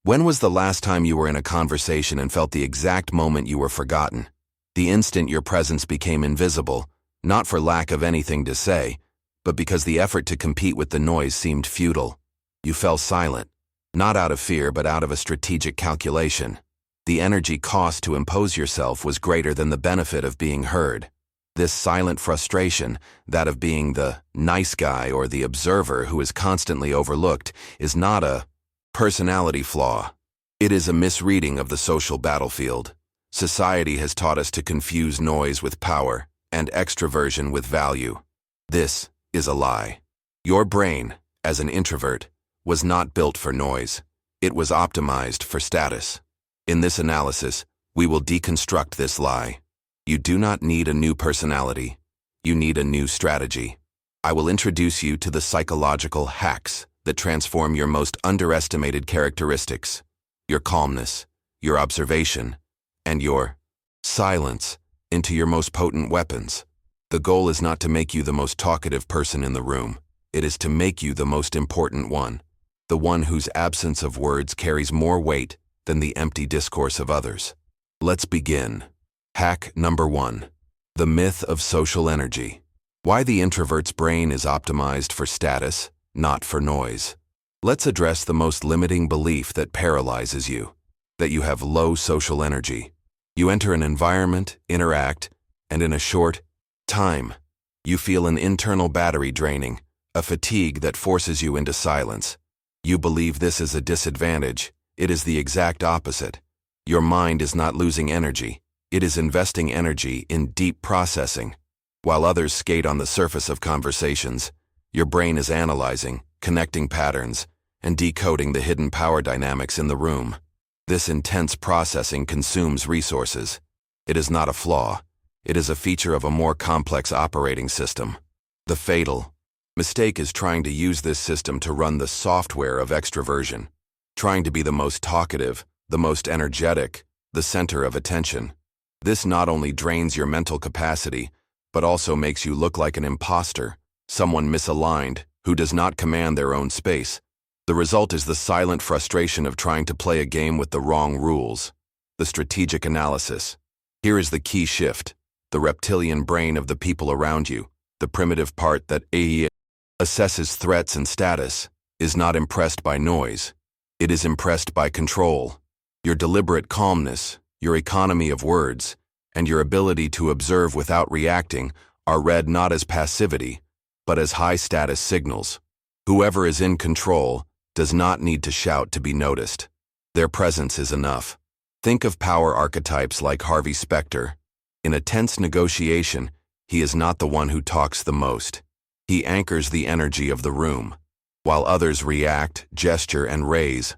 When was the last time you were in a conversation and felt the exact moment you were forgotten? The instant your presence became invisible, not for lack of anything to say, but because the effort to compete with the noise seemed futile. You fell silent, not out of fear but out of a strategic calculation. The energy cost to impose yourself was greater than the benefit of being heard. This silent frustration, that of being the nice guy or the observer who is constantly overlooked, is not a personality flaw. It is a misreading of the social battlefield. Society has taught us to confuse noise with power and extroversion with value. This is a lie. Your brain, as an introvert, was not built for noise. It was optimized for status. In this analysis, we will deconstruct this lie. You do not need a new personality. You need a new strategy. I will introduce you to the psychological hacks that transform your most underestimated characteristics, your calmness, your observation, and your silence into your most potent weapons. The goal is not to make you the most talkative person in the room. It is to make you the most important one, the one whose absence of words carries more weight than the empty discourse of others. Let's begin. Hack number 1. The myth of social energy. Why the introvert's brain is optimized for status, not for noise. Let's address the most limiting belief that paralyzes you, that you have low social energy. You enter an environment, interact, and in a short time, you feel an internal battery draining, a fatigue that forces you into silence. You believe this is a disadvantage. It is the exact opposite. Your mind is not losing energy. It is investing energy in deep processing. While others skate on the surface of conversations, your brain is analyzing, connecting patterns, and decoding the hidden power dynamics in the room. This intense processing consumes resources. It is not a flaw. It is a feature of a more complex operating system. The fatal mistake is trying to use this system to run the software of extroversion, trying to be the most talkative, the most energetic, the center of attention. This not only drains your mental capacity, but also makes you look like an imposter, someone misaligned, who does not command their own space. The result is the silent frustration of trying to play a game with the wrong rules. The strategic analysis. Here is the key shift. The reptilian brain of the people around you, the primitive part that assesses threats and status, is not impressed by noise. It is impressed by control. Your deliberate calmness, your economy of words, and your ability to observe without reacting are read not as passivity, but as high-status signals. Whoever is in control does not need to shout to be noticed. Their presence is enough. Think of power archetypes like Harvey Specter. In a tense negotiation, he is not the one who talks the most. He anchors the energy of the room. While others react, gesture, and raise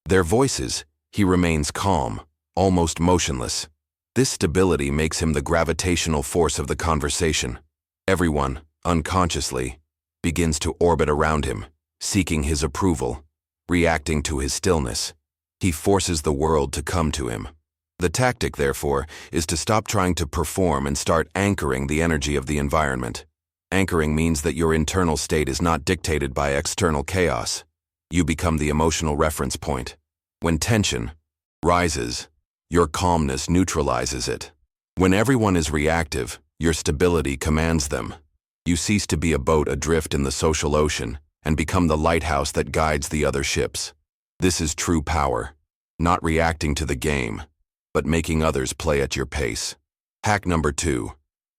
their voices, he remains calm, almost motionless. This stability makes him the gravitational force of the conversation. Everyone, unconsciously, begins to orbit around him, seeking his approval, reacting to his stillness. He forces the world to come to him. The tactic, therefore, is to stop trying to perform and start anchoring the energy of the environment. Anchoring means that your internal state is not dictated by external chaos. You become the emotional reference point. When tension rises, your calmness neutralizes it. When everyone is reactive, your stability commands them. You cease to be a boat adrift in the social ocean and become the lighthouse that guides the other ships. This is true power, not reacting to the game, but making others play at your pace. Hack number 2.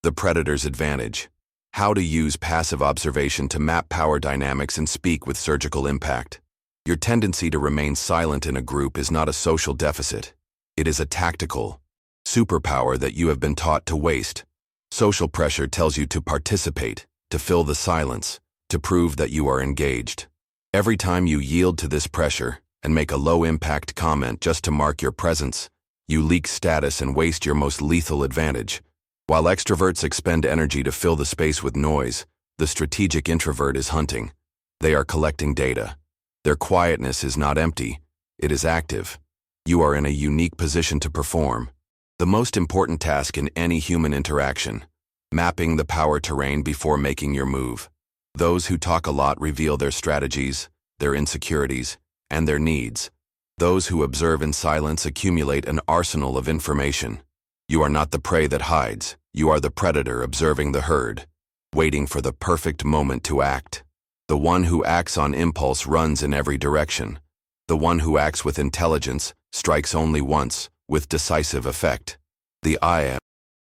The predator's advantage. How to use passive observation to map power dynamics and speak with surgical impact. Your tendency to remain silent in a group is not a social deficit. It is a tactical superpower that you have been taught to waste. Social pressure tells you to participate, to fill the silence, to prove that you are engaged. Every time you yield to this pressure and make a low-impact comment just to mark your presence, you leak status and waste your most lethal advantage. While extroverts expend energy to fill the space with noise, the strategic introvert is hunting. They are collecting data. Their quietness is not empty, it is active. You are in a unique position to perform. The most important task in any human interaction, mapping the power terrain before making your move. Those who talk a lot reveal their strategies, their insecurities, and their needs. Those who observe in silence accumulate an arsenal of information. You are not the prey that hides. You are the predator observing the herd, waiting for the perfect moment to act. The one who acts on impulse runs in every direction. The one who acts with intelligence strikes only once, with decisive effect. The I am.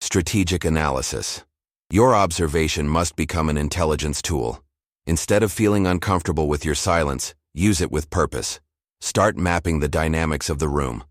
Strategic analysis. Your observation must become an intelligence tool. Instead of feeling uncomfortable with your silence, use it with purpose. Start mapping the dynamics of the room.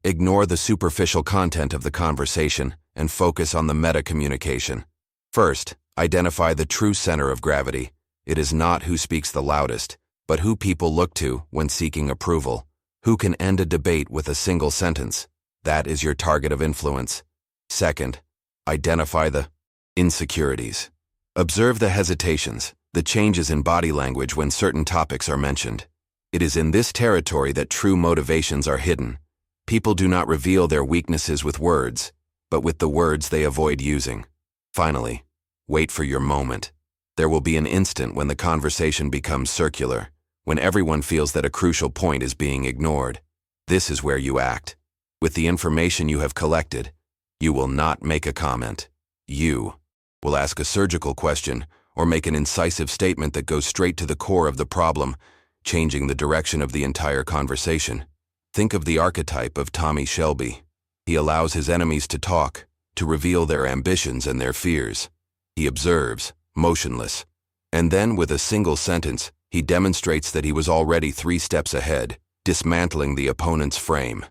Ignore the superficial content of the conversation and focus on the meta-communication. First, identify the true center of gravity. It is not who speaks the loudest, but who people look to when seeking approval. Who can end a debate with a single sentence? That is your target of influence. Second, identify the insecurities. Observe the hesitations, the changes in body language when certain topics are mentioned. It is in this territory that true motivations are hidden. People do not reveal their weaknesses with words, but with the words they avoid using. Finally, wait for your moment. There will be an instant when the conversation becomes circular, when everyone feels that a crucial point is being ignored. This is where you act. With the information you have collected, you will not make a comment. You will ask a surgical question or make an incisive statement that goes straight to the core of the problem, changing the direction of the entire conversation. Think of the archetype of Tommy Shelby. He allows his enemies to talk, to reveal their ambitions and their fears. He observes, motionless. And then, with a single sentence, he demonstrates that he was already 3 steps ahead, dismantling the opponent's frame.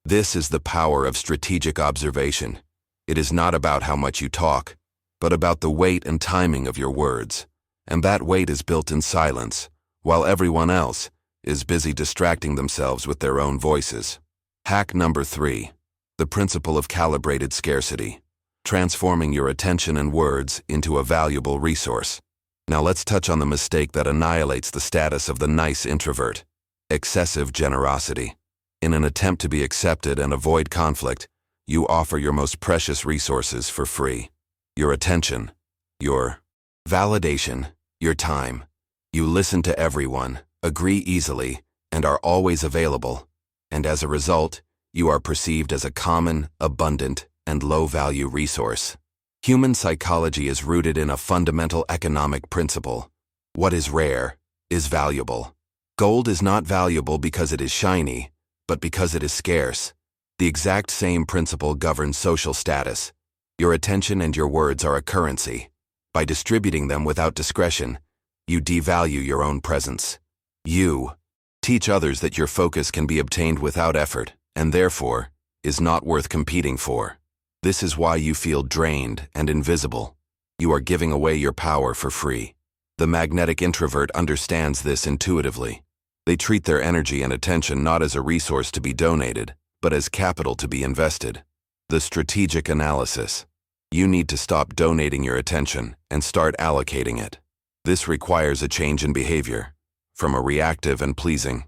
This is the power of strategic observation. It is not about how much you talk, but about the weight and timing of your words. And that weight is built in silence, while everyone else is busy distracting themselves with their own voices. Hack number 3. The principle of calibrated scarcity. Transforming your attention and words into a valuable resource. Now let's touch on the mistake that annihilates the status of the nice introvert. Excessive generosity. In an attempt to be accepted and avoid conflict, you offer your most precious resources for free. Your attention, your validation, your time. You listen to everyone, agree easily, and are always available. And as a result, you are perceived as a common, abundant, and low-value resource. Human psychology is rooted in a fundamental economic principle. What is rare is valuable. Gold is not valuable because it is shiny, but because it is scarce. The exact same principle governs social status. Your attention and your words are a currency. By distributing them without discretion, you devalue your own presence. You teach others that your focus can be obtained without effort, and therefore, is not worth competing for. This is why you feel drained and invisible. You are giving away your power for free. The magnetic introvert understands this intuitively. They treat their energy and attention not as a resource to be donated, but as capital to be invested. The strategic analysis. You need to stop donating your attention and start allocating it. This requires a change in behavior, from a reactive and pleasing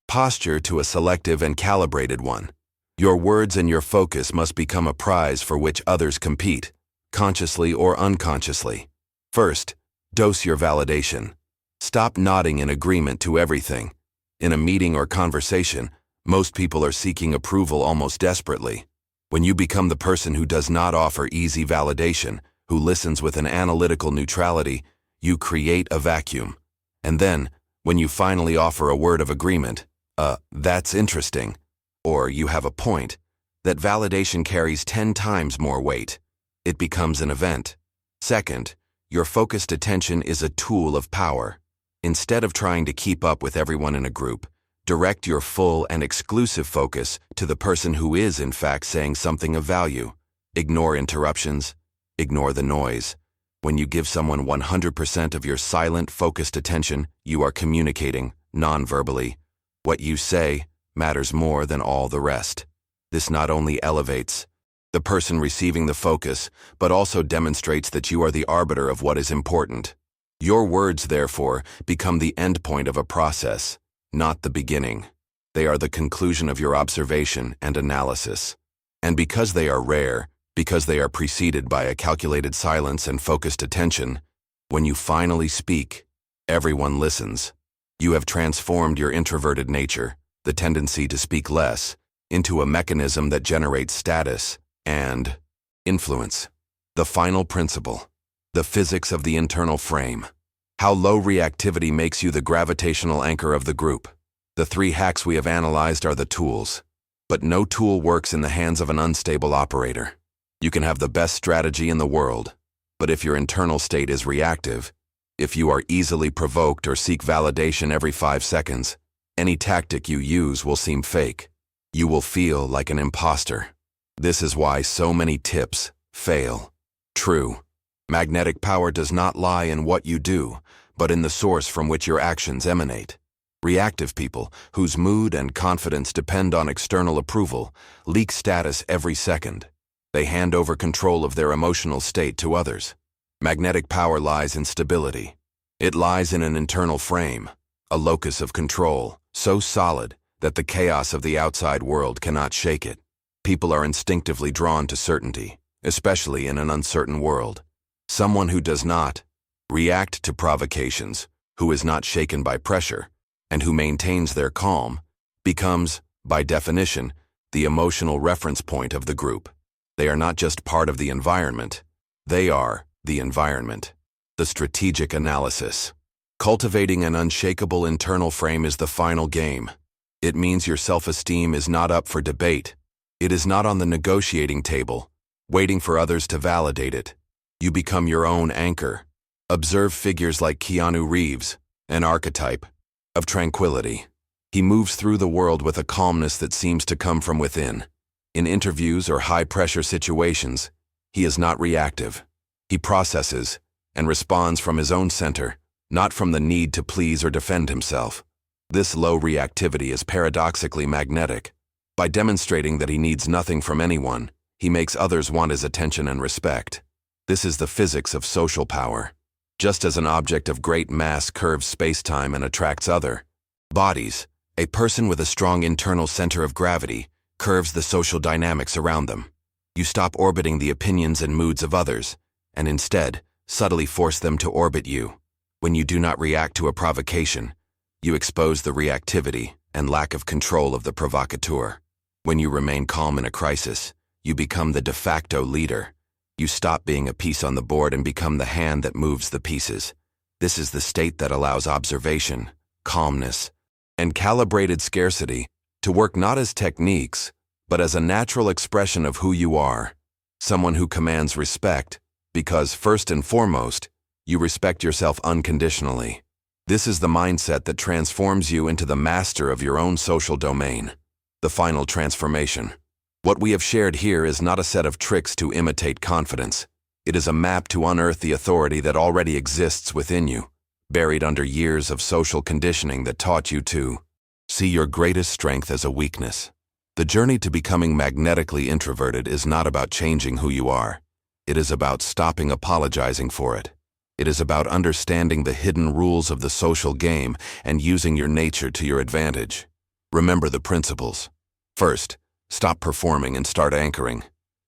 posture to a selective and calibrated one. Your words and your focus must become a prize for which others compete, consciously or unconsciously. First, dose your validation. Stop nodding in agreement to everything. In a meeting or conversation, most people are seeking approval almost desperately. When you become the person who does not offer easy validation, who listens with an analytical neutrality, you create a vacuum. And then, when you finally offer a word of agreement, that's interesting, or you have a point, that validation carries 10 times more weight. It becomes an event. Second, your focused attention is a tool of power. Instead of trying to keep up with everyone in a group, direct your full and exclusive focus to the person who is in fact saying something of value. Ignore interruptions. Ignore the noise. When you give someone 100% of your silent, focused attention, you are communicating, non-verbally. What you say matters more than all the rest. This not only elevates the person receiving the focus, but also demonstrates that you are the arbiter of what is important. Your words, therefore, become the endpoint of a process, not the beginning. They are the conclusion of your observation and analysis. And because they are rare, because they are preceded by a calculated silence and focused attention, when you finally speak, everyone listens. You have transformed your introverted nature. the tendency to speak less, into a mechanism that generates status and influence. The final principle, the physics of the internal frame. How low reactivity makes you the gravitational anchor of the group. The 3 hacks we have analyzed are the tools. But no tool works in the hands of an unstable operator. You can have the best strategy in the world, but if your internal state is reactive, if you are easily provoked or seek validation every 5 seconds, any tactic you use will seem fake. You will feel like an imposter. This is why so many tips fail. True. Magnetic power does not lie in what you do, but in the source from which your actions emanate. Reactive people, whose mood and confidence depend on external approval, leak status every second. They hand over control of their emotional state to others. Magnetic power lies in stability. It lies in an internal frame, a locus of control, so solid that the chaos of the outside world cannot shake it. People are instinctively drawn to certainty, especially in an uncertain world. Someone who does not react to provocations, who is not shaken by pressure, and who maintains their calm, becomes, by definition, the emotional reference point of the group. They are not just part of the environment, they are the environment. The strategic analysis. Cultivating an unshakable internal frame is the final game. It means your self-esteem is not up for debate. It is not on the negotiating table, waiting for others to validate it. You become your own anchor. Observe figures like Keanu Reeves, an archetype of tranquility. He moves through the world with a calmness that seems to come from within. In interviews or high-pressure situations, he is not reactive. He processes and responds from his own center, not from the need to please or defend himself. This low reactivity is paradoxically magnetic. By demonstrating that he needs nothing from anyone, he makes others want his attention and respect. This is the physics of social power. Just as an object of great mass curves space-time and attracts other bodies, a person with a strong internal center of gravity curves the social dynamics around them. You stop orbiting the opinions and moods of others, and instead, subtly force them to orbit you. When you do not react to a provocation, you expose the reactivity and lack of control of the provocateur. When you remain calm in a crisis, you become the de facto leader. You stop being a piece on the board and become the hand that moves the pieces. This is the state that allows observation, calmness, and calibrated scarcity to work not as techniques, but as a natural expression of who you are. Someone who commands respect, because first and foremost, you respect yourself unconditionally. This is the mindset that transforms you into the master of your own social domain. The final transformation. What we have shared here is not a set of tricks to imitate confidence. It is a map to unearth the authority that already exists within you, buried under years of social conditioning that taught you to see your greatest strength as a weakness. The journey to becoming magnetically introverted is not about changing who you are. It is about stopping apologizing for it. It is about understanding the hidden rules of the social game and using your nature to your advantage. Remember the principles. First, stop performing and start anchoring.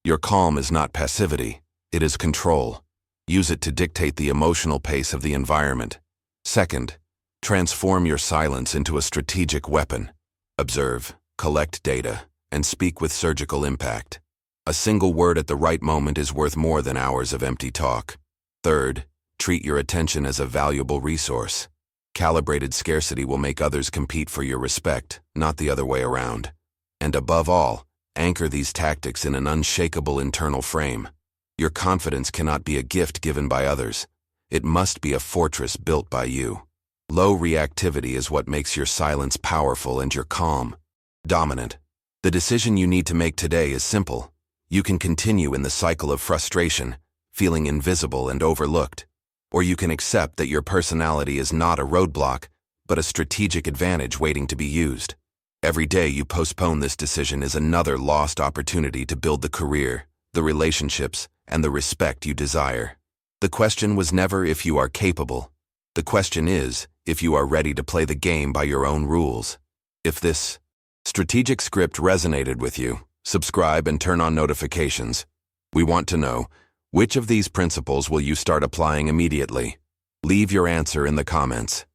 Your calm is not passivity, it is control. Use it to dictate the emotional pace of the environment. Second, transform your silence into a strategic weapon. Observe, collect data, and speak with surgical impact. A single word at the right moment is worth more than hours of empty talk. Third, treat your attention as a valuable resource. Calibrated scarcity will make others compete for your respect, not the other way around. And above all, anchor these tactics in an unshakable internal frame. Your confidence cannot be a gift given by others. It must be a fortress built by you. Low reactivity is what makes your silence powerful and your calm dominant. The decision you need to make today is simple. You can continue in the cycle of frustration, feeling invisible and overlooked. Or you can accept that your personality is not a roadblock, but a strategic advantage waiting to be used. Every day you postpone this decision is another lost opportunity to build the career, the relationships, and the respect you desire. The question was never if you are capable. The question is if you are ready to play the game by your own rules. If this strategic script resonated with you, subscribe and turn on notifications. We want to know, which of these principles will you start applying immediately? Leave your answer in the comments.